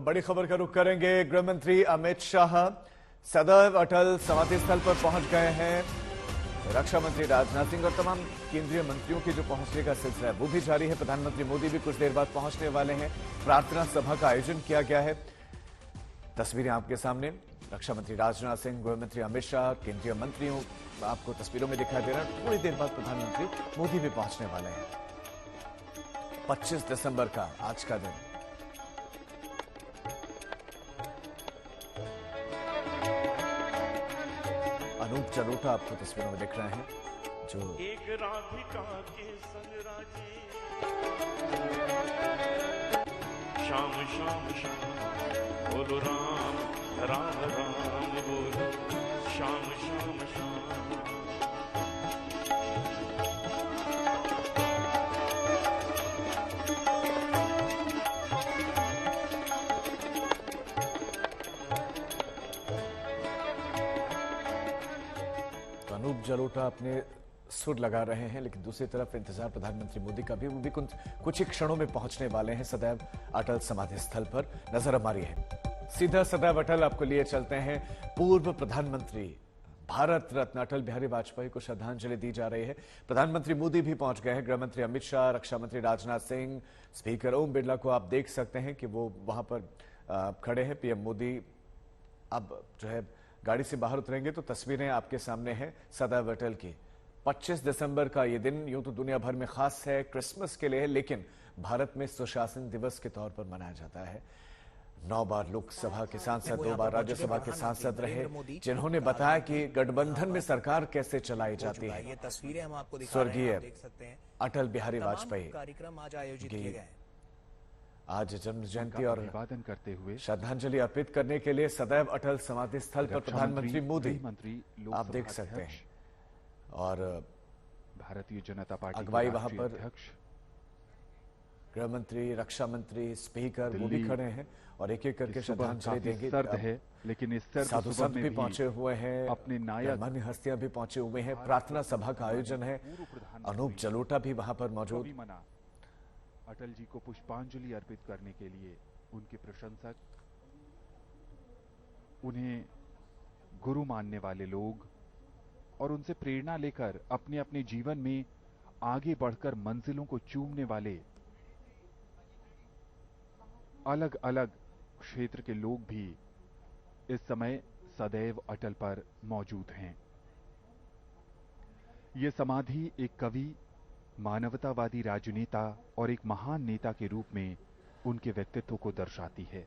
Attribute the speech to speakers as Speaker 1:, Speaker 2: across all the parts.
Speaker 1: बड़ी खबर का रुख करेंगे। गृह मंत्री अमित शाह सदैव अटल समाधि स्थल पर पहुंच गए हैं। रक्षा मंत्री राजनाथ सिंह और तमाम केंद्रीय मंत्रियों के जो पहुंचने का सिलसिला है वो भी जारी है। प्रधानमंत्री मोदी भी कुछ देर बाद पहुंचने वाले हैं। प्रार्थना सभा का आयोजन किया गया है। तस्वीरें आपके सामने, रक्षा मंत्री राजनाथ सिंह, गृह मंत्री अमित शाह, केंद्रीय मंत्रियों आपको तस्वीरों में दिखाई दे रहा है। थोड़ी देर बाद प्रधानमंत्री मोदी भी पहुंचने वाले हैं। 25 दिसंबर का आज का दिन। अनूप जलोटा आपको तस्वीरों में दिख रहे हैं जो
Speaker 2: एक राधिका के संग राजे शाम शाम शाम बोलो राम राम राम बोलो शाम शाम शाम।
Speaker 1: अनूप जलोटा अपने सुर लगा रहे हैं, लेकिन दूसरी तरफ इंतजार प्रधानमंत्री मोदी का भी, वो भी कुछ ही क्षणों में पहुंचने वाले हैं सदैव अटल समाधि स्थल पर। नजर हमारी है सीधा सदैव अटल आपको लिए चलते हैं। पूर्व प्रधानमंत्री भारत रत्न अटल बिहारी वाजपेयी को श्रद्धांजलि दी जा रही है। प्रधानमंत्री मोदी भी पहुंच गए हैं। गृहमंत्री अमित शाह, रक्षा मंत्री राजनाथ सिंह, स्पीकर ओम बिरला को आप देख सकते हैं कि वो वहां पर खड़े हैं। पीएम मोदी अब जो है गाड़ी से बाहर उतरेंगे तो तस्वीरें आपके सामने हैं सदैव अटल की। 25 दिसंबर का ये दिन यूं तो दुनिया भर में खास है, क्रिसमस के लिए, लेकिन भारत में सुशासन दिवस के तौर पर मनाया जाता है। 9 बार लोकसभा के सांसद, 2 बार राज्यसभा के सांसद रहे, जिन्होंने बताया कि गठबंधन में सरकार कैसे चलाई जाती है।
Speaker 3: ये तस्वीरें हम आपको
Speaker 1: स्वर्गीय
Speaker 3: देख सकते हैं।
Speaker 1: अटल बिहारी वाजपेयी
Speaker 3: कार्यक्रम आज आयोजित किए गए।
Speaker 1: आज जन्म जयंती और
Speaker 4: अभिवादन करते हुए
Speaker 1: श्रद्धांजलि अर्पित करने के लिए सदैव अटल समाधि स्थल पर प्रधानमंत्री मोदी आप देख सकते हैं। और
Speaker 4: भारतीय जनता पार्टी
Speaker 1: अगुवाई वहां पर गृह मंत्री, रक्षा मंत्री, स्पीकर वो भी खड़े हैं और एक एक करके श्रद्धांजलि देंगे।
Speaker 4: सर्द है, लेकिन इस सर्द
Speaker 1: साधु संत भी पहुंचे हुए हैं,
Speaker 4: अपने नायक
Speaker 1: मान्य हस्तियां भी पहुंचे हुए हैं। प्रार्थना सभा का आयोजन है। अनूप जलोटा भी वहां पर मौजूद।
Speaker 4: अटल जी को पुष्पांजलि अर्पित करने के लिए उनके प्रशंसक, उन्हें गुरु मानने वाले लोग और उनसे प्रेरणा लेकर अपने अपने जीवन में आगे बढ़कर मंजिलों को चूमने वाले अलग अलग क्षेत्र के लोग भी इस समय सदैव अटल पर मौजूद हैं। ये समाधि एक कवि, मानवतावादी राजनेता और एक महान नेता के रूप में उनके व्यक्तित्व को दर्शाती है।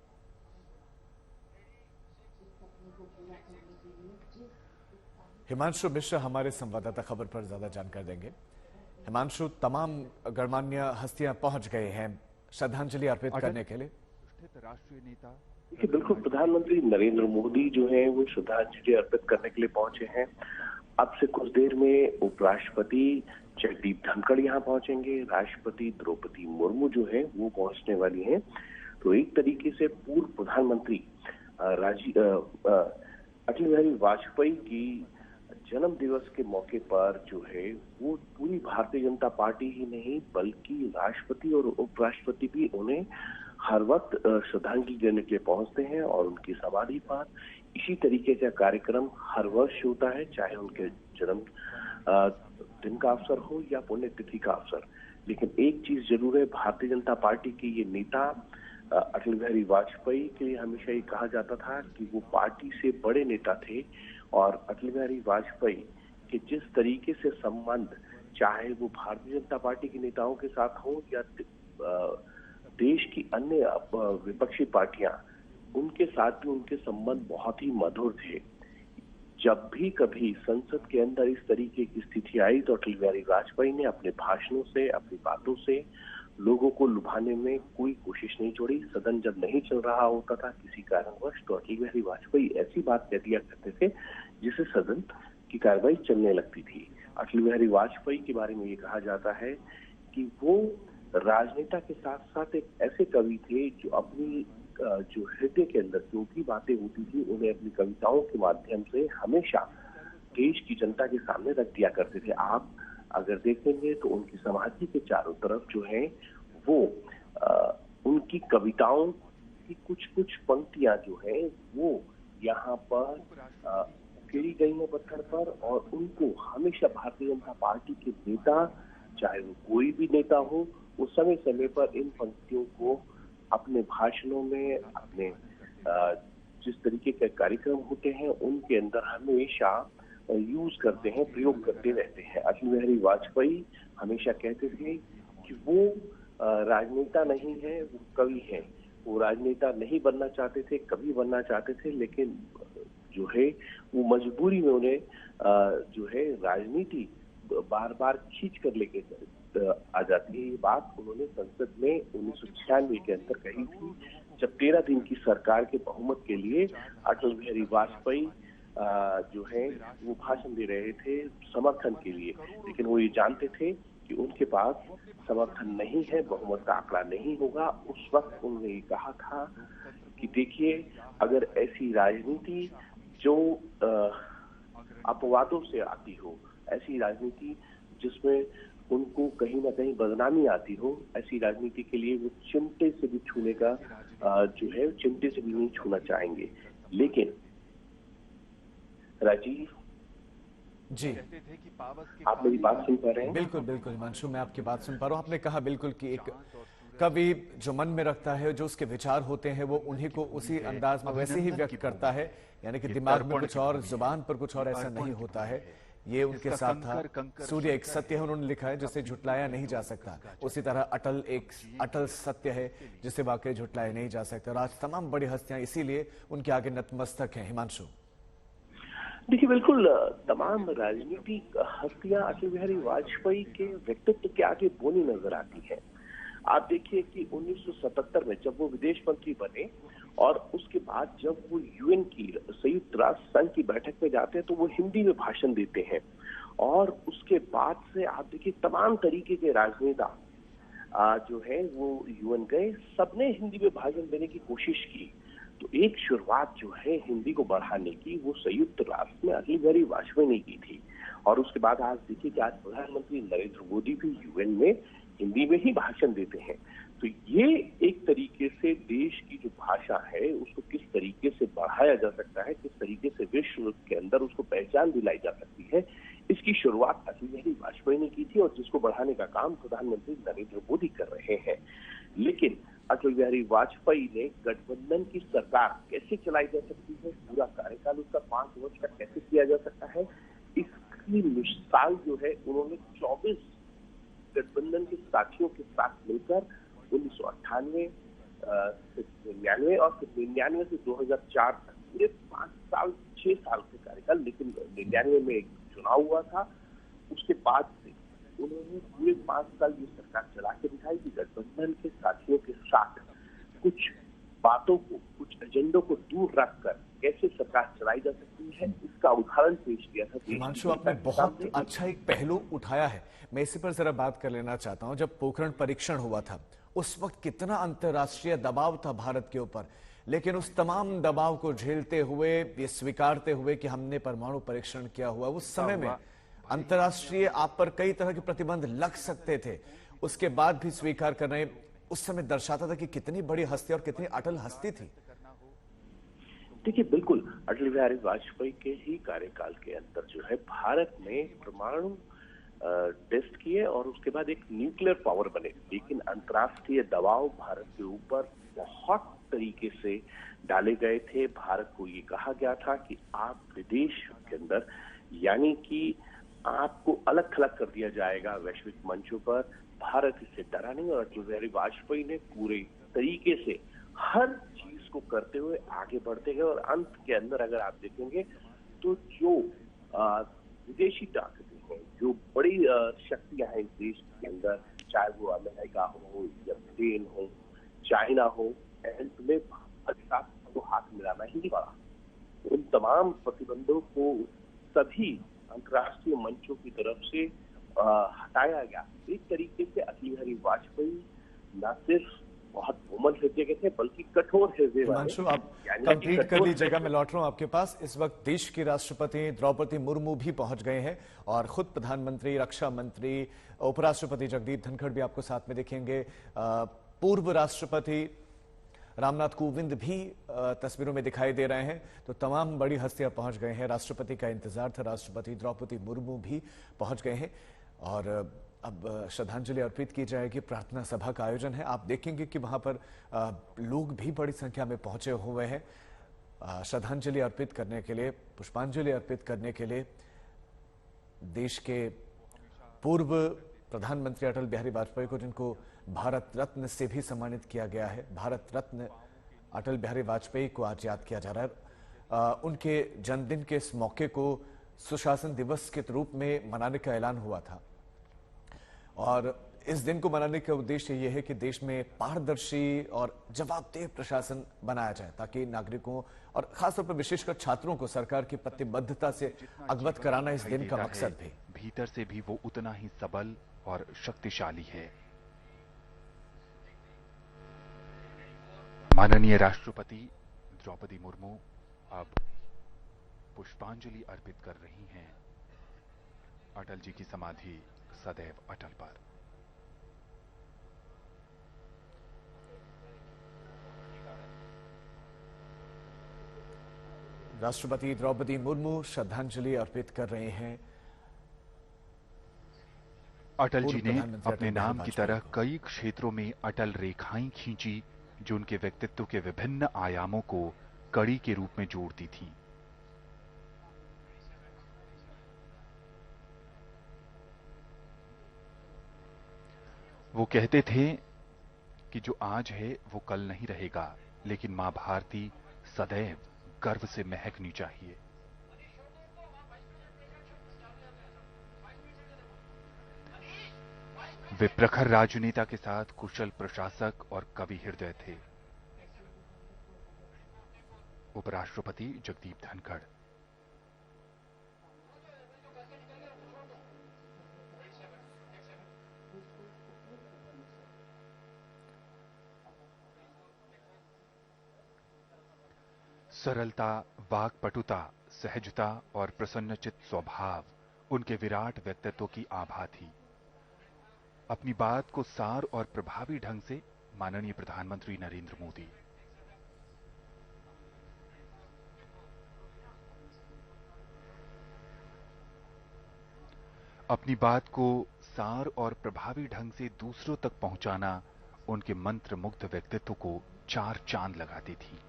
Speaker 1: हिमांशु मिश्र हमारे संवाददाता खबर पर ज्यादा जानकारी देंगे। हिमांशु, तमाम गणमान्य हस्तियां पहुंच गए हैं श्रद्धांजलि अर्पित करने के लिए।
Speaker 4: राष्ट्रीय नेता
Speaker 5: देखिए, बिल्कुल प्रधानमंत्री नरेंद्र मोदी जो है वो श्रद्धांजलि अर्पित करने के लिए पहुंचे हैं। अब से कुछ देर में उपराष्ट्रपति जगदीप धनखड़ यहाँ पहुंचेंगे। राष्ट्रपति द्रौपदी मुर्मू जो है वो पहुंचने वाली हैं। तो एक तरीके से पूर्व प्रधानमंत्री अटल बिहारी वाजपेयी की जन्म दिवस के मौके पर जो है वो पूरी भारतीय जनता पार्टी ही नहीं बल्कि राष्ट्रपति और उपराष्ट्रपति भी उन्हें हर वक्त श्रद्धांजलि देने के लिए पहुंचते हैं। और उनकी समाधि पर इसी तरीके का कार्यक्रम हर वर्ष होता है, चाहे उनके जन्म दिन का अवसर हो या पुण्यतिथि का अवसर। लेकिन एक चीज जरूर है, भारतीय जनता पार्टी के ये नेता अटल बिहारी वाजपेयी के लिए हमेशा ये कहा जाता था कि वो पार्टी से बड़े नेता थे। और अटल बिहारी वाजपेयी के जिस तरीके से संबंध, चाहे वो भारतीय जनता पार्टी के नेताओं के साथ हो या देश की अन्य विपक्षी पार्टियां, उनके साथ भी उनके संबंध बहुत ही मधुर थे। जब भी कभी संसद के अंदर इस तरीके की स्थिति आई तो अटल बिहारी वाजपेयी ने अपने भाषणों से, अपनी बातों से लोगों को लुभाने में कोई कोशिश नहीं छोड़ी। सदन जब नहीं चल रहा होता था किसी कारणवश तो अटल बिहारी वाजपेयी ऐसी बात कह दिया करते थे जिससे सदन की कार्रवाई चलने लगती थी। अटल बिहारी वाजपेयी के बारे में ये कहा जाता है कि वो राजनेता के साथ साथ एक ऐसे कवि थे जो अपनी जो हृदय के अंदर जो भी बातें होती थी उन्हें अपनी कविताओं के माध्यम से हमेशा देश की जनता के सामने रख दिया करते थे। आप अगर देखेंगे तो उनकी समाधि के चारों तरफ जो है वो उनकी कविताओं की कुछ कुछ पंक्तियां जो है वो यहाँ पर उकेरी गई है पत्थर पर, और उनको हमेशा भारतीय जनता पार्टी के नेता, चाहे वो कोई भी नेता हो, वो समय समय पर इन पंक्तियों को अपने भाषणों में, अपने जिस तरीके के कार्यक्रम होते हैं उनके अंदर हमेशा यूज करते हैं, प्रयोग करते रहते हैं। अटल बिहारी वाजपेयी हमेशा कहते थे कि वो राजनेता नहीं है, वो कवि हैं। वो राजनेता नहीं बनना चाहते थे, कवि बनना चाहते थे, लेकिन जो है वो मजबूरी में उन्हें जो है राजनीति बार बार खींच कर लेके आ जाती है। ये बात उन्होंने संसद में 1996 के अंदर कही थी, जब 13 दिन की सरकार के बहुमत के लिए अटल बिहारी वाजपेयी जो है वो भाषण दे रहे थे समर्थन के लिए, लेकिन वो ये जानते थे कि उनके पास समर्थन नहीं है, बहुमत का आंकड़ा नहीं होगा। उस वक्त उन्होंने ये कहा था कि देखिए, अगर ऐसी राजनीति जो अपवादों से आती हो, ऐसी राजनीति जिसमें उनको कहीं ना कहीं बदनामी आती हो, ऐसी राजनीति के लिए वो चिमटे से भी छूने का जो है चिमटे से भी नहीं छूना चाहेंगे। लेकिन राजीव
Speaker 1: जी,
Speaker 5: आप मेरी बात सुन पा रहे हैं?
Speaker 1: बिल्कुल बिल्कुल हिमांशु, मैं आपकी बात सुन पा रहा हूँ। आपने कहा बिल्कुल कि एक कवि जो मन में रखता है, जो उसके विचार होते हैं, वो उन्हीं को उसी अंदाज में वैसे ही व्यक्त करता है, यानी कि दिमाग में कुछ और, जुबान पर कुछ और, ऐसा नहीं होता है। ये उनके साथ था। सूर्य एक सत्य है, उन्होंने लिखा है, जिसे झुटलाया नहीं जा सकता। उसी तरह अटल एक अटल सत्य है, जिसे वाकई झुटलाया नहीं जा सकता। और आज तमाम बड़ी हस्तियां इसीलिए उनके आगे नतमस्तक हैं। हिमांशु,
Speaker 5: देखिए, बिल्कुल तमाम राजनीतिक हस्तियां अटल बिहारी वाजपेयी के व्यक्तित्व के आगे बोनी नजर आती हैं। आप देखिए कि 1977 में जब वो विदेश मंत्री बने और उसके बाद जब वो यूएन की, संयुक्त राष्ट्र संघ की बैठक में जाते हैं तो वो हिंदी में भाषण देते हैं। और उसके बाद से आप देखिए तमाम तरीके के राजनेता जो है वो यूएन गए, सबने हिंदी में भाषण देने की कोशिश की। तो एक शुरुआत जो है हिंदी को बढ़ाने की, वो संयुक्त राष्ट्र में अटल बिहारी वाजपेयी ने की थी। और उसके बाद आज देखिए कि आज प्रधानमंत्री नरेंद्र मोदी भी यूएन में हिंदी में ही भाषण देते हैं। तो ये एक तरीके से देश की जो भाषा है उसको किस तरीके से बढ़ाया जा सकता है, किस तरीके से विश्व के अंदर उसको पहचान दिलाई जा सकती है, इसकी शुरुआत अटल बिहारी वाजपेयी ने की थी, और जिसको बढ़ाने का काम प्रधानमंत्री नरेंद्र मोदी कर रहे हैं। लेकिन अटल बिहारी वाजपेयी ने गठबंधन की सरकार कैसे चलाई जा सकती है, पूरा कार्यकाल उसका 5 वर्ष का कैसे किया जा सकता है, इसकी मिसाल जो है उन्होंने 24 गठबंधन के साथियों के साथ मिलकर 1998 से 99 और फिर 99 से 2004 तक पूरे 5 साल 6 साल के कार्यकाल, लेकिन 99 में एक चुनाव हुआ था, उसके बाद से उन्होंने पूरे 5 साल ये सरकार चला के दिखाई कि गठबंधन के साथियों के साथ कुछ बातों को, कुछ एजेंडों को दूर रखकर कैसे सरकार चलाई जा सकती है, इसका उदाहरण पेश किया था।
Speaker 1: हिमांशु, आपने बहुत अच्छा एक पहलू उठाया है, मैं इसी पर जरा बात कर लेना चाहता हूं। जब पोखरण परीक्षण हुआ था उस वक्त कितना अंतर्राष्ट्रीय दबाव था भारत के ऊपर, लेकिन उस तमाम दबाव को झेलते हुए, ये स्वीकारते हुए कि हमने परमाणु परीक्षण किया हुआ, उस समय में अंतर्राष्ट्रीय आप पर कई तरह के प्रतिबंध लग सकते थे, उसके बाद भी स्वीकार कर रहे, उस समय दर्शाता था कि कितनी बड़ी हस्ती और कितनी अटल हस्ती थी।
Speaker 5: देखिए, बिल्कुल अटल बिहारी वाजपेयी के ही कार्यकाल के अंदर जो है भारत ने परमाणु टेस्ट किए और उसके बाद एक न्यूक्लियर पावर बने, लेकिन अंतर्राष्ट्रीय दबाव भारत के ऊपर बहुत तरीके से डाले गए थे। भारत को ये कहा गया था कि आप विदेश के अंदर, यानी कि आपको अलग थलग कर दिया जाएगा वैश्विक मंचों पर। भारत इससे डरा नहीं, और अटल बिहारी वाजपेयी ने पूरे तरीके से हर चीज को करते हुए आगे बढ़ते गए। और अंत के अंदर अगर आप देखेंगे तो जो विदेशी ताकतें हैं, जो बड़ी शक्तियां हैं इस देश के अंदर, चाहे वो अमेरिका हो या ब्रिटेन हो, चाइना हो, अंत में भारत को हाथ मिलाना ही नहीं पड़ा। उन तमाम प्रतिबंधों को सभी अंतर्राष्ट्रीय मंचों की तरफ से हटाया गया। एक तरीके से अटल बिहारी वाजपेयी न सिर्फ बहुत कोमल हृदय के थे, बल्कि कठोर हृदय
Speaker 1: हिमांशु, आप कंप्लीट कर लीजिएगा, मैं लौट रहा हूं आपके पास। इस वक्त देश की राष्ट्रपति द्रौपदी मुर्मू भी पहुंच गए हैं, और खुद प्रधानमंत्री, रक्षा मंत्री, उपराष्ट्रपति जगदीप धनखड़ भी आपको साथ में दिखेंगे, पूर्व राष्ट्रपति रामनाथ कोविंद भी तस्वीरों में दिखाई दे रहे हैं। तो तमाम बड़ी हस्तियां पहुंच गए हैं। राष्ट्रपति का इंतजार था, राष्ट्रपति द्रौपदी मुर्मू भी पहुंच गए हैं और अब श्रद्धांजलि अर्पित की जाएगी। प्रार्थना सभा का आयोजन है। आप देखेंगे कि वहां पर लोग भी बड़ी संख्या में पहुंचे हुए हैं श्रद्धांजलि अर्पित करने के लिए, पुष्पांजलि अर्पित करने के लिए। देश के पूर्व प्रधानमंत्री अटल बिहारी वाजपेयी को, जिनको भारत रत्न से भी सम्मानित किया गया है, भारत रत्न अटल बिहारी वाजपेयी को आज याद किया जा रहा है। उनके जन्मदिन के इस मौके को सुशासन दिवस के रूप में मनाने का ऐलान हुआ था और इस दिन को मनाने का उद्देश्य यह है कि देश में पारदर्शी और जवाबदेह प्रशासन बनाया जाए ताकि नागरिकों और खासतौर पर विशेषकर छात्रों को सरकार की प्रतिबद्धता से अवगत कराना इस दिन का मकसद भी।
Speaker 4: भीतर से भी वो उतना ही सबल और शक्तिशाली है। माननीय राष्ट्रपति द्रौपदी मुर्मू अब पुष्पांजलि अर्पित कर रही हैं अटल जी की समाधि सदैव अटल पर।
Speaker 1: राष्ट्रपति द्रौपदी मुर्मू श्रद्धांजलि अर्पित कर रहे हैं।
Speaker 4: अटल जी ने अपने नाम की तरह कई क्षेत्रों में अटल रेखाएं खींची जो उनके व्यक्तित्व के विभिन्न आयामों को कड़ी के रूप में जोड़ती थी। वो कहते थे कि जो आज है वो कल नहीं रहेगा, लेकिन मां भारती सदैव गर्व से महकनी चाहिए। वे प्रखर राजनेता के साथ कुशल प्रशासक और कवि हृदय थे। उपराष्ट्रपति जगदीप धनखड़। सरलता, वाक्पटुता, सहजता और प्रसन्नचित स्वभाव उनके विराट व्यक्तित्व की आभा थी। अपनी बात को सार और प्रभावी ढंग से माननीय प्रधानमंत्री नरेंद्र मोदी। अपनी बात को सार और प्रभावी ढंग से दूसरों तक पहुंचाना उनके मंत्र मुग्ध व्यक्तित्व को चार चांद लगाती थी।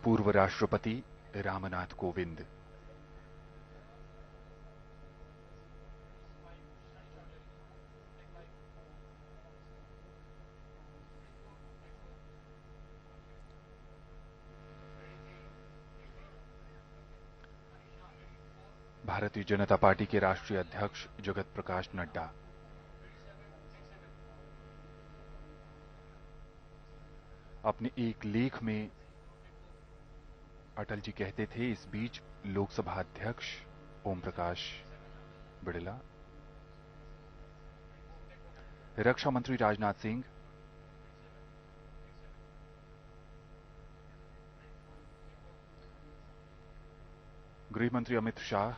Speaker 4: पूर्व राष्ट्रपति रामनाथ कोविंद। भारतीय जनता पार्टी के राष्ट्रीय अध्यक्ष जगत प्रकाश नड्डा। अपने एक लेख में अटल जी कहते थे, इस बीच लोकसभा अध्यक्ष ओम प्रकाश बिड़ला, रक्षा मंत्री राजनाथ सिंह, गृह मंत्री अमित शाह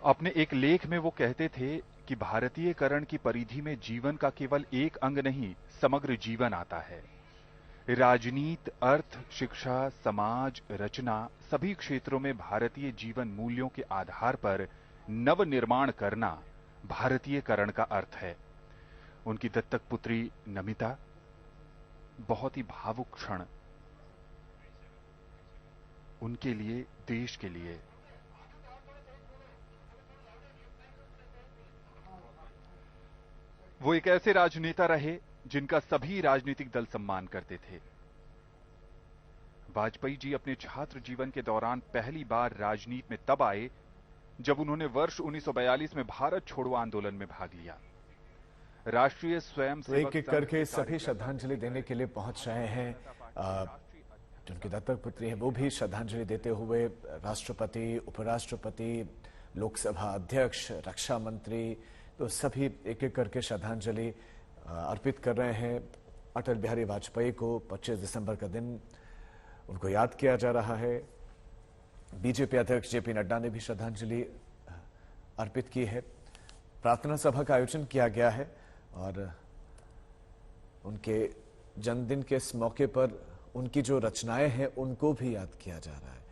Speaker 4: अपने एक लेख में वो कहते थे कि भारतीयकरण की परिधि में जीवन का केवल एक अंग नहीं, समग्र जीवन आता है। राजनीति, अर्थ, शिक्षा, समाज, रचना सभी क्षेत्रों में भारतीय जीवन मूल्यों के आधार पर नव निर्माण करना भारतीयकरण का अर्थ है। उनकी दत्तक पुत्री नमिता, बहुत ही भावुक क्षण उनके लिए, देश के लिए। वो एक ऐसे राजनेता रहे जिनका सभी राजनीतिक दल सम्मान करते थे। वाजपेयी जी अपने छात्र जीवन के दौरान पहली बार राजनीति में तब आए जब उन्होंने वर्ष 1942 में भारत छोड़ो आंदोलन में भाग लिया। राष्ट्रीय स्वयंसेवक
Speaker 1: एक करके सभी श्रद्धांजलि देने के लिए पहुंच रहे हैं। जिनकी दत्तक पुत्री है वो भी श्रद्धांजलि देते हुए राष्ट्रपति, उपराष्ट्रपति, लोकसभा अध्यक्ष, रक्षा मंत्री, तो सभी एक एक करके श्रद्धांजलि अर्पित कर रहे हैं अटल बिहारी वाजपेयी को 25 दिसंबर का दिन उनको याद किया जा रहा है। बीजेपी अध्यक्ष जेपी नड्डा ने भी श्रद्धांजलि अर्पित की है। प्रार्थना सभा का आयोजन किया गया है और उनके जन्मदिन के इस मौके पर उनकी जो रचनाएं हैं उनको भी याद किया जा रहा है।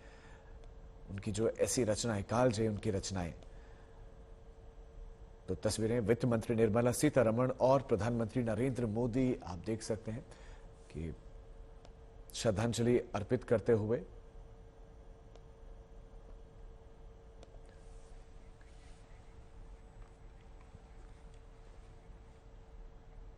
Speaker 1: उनकी जो ऐसी रचनाएं, कालजयी उनकी रचनाएं। तो तस्वीरें वित्त मंत्री निर्मला सीतारमण और प्रधानमंत्री नरेंद्र मोदी आप देख सकते हैं कि श्रद्धांजलि अर्पित करते हुए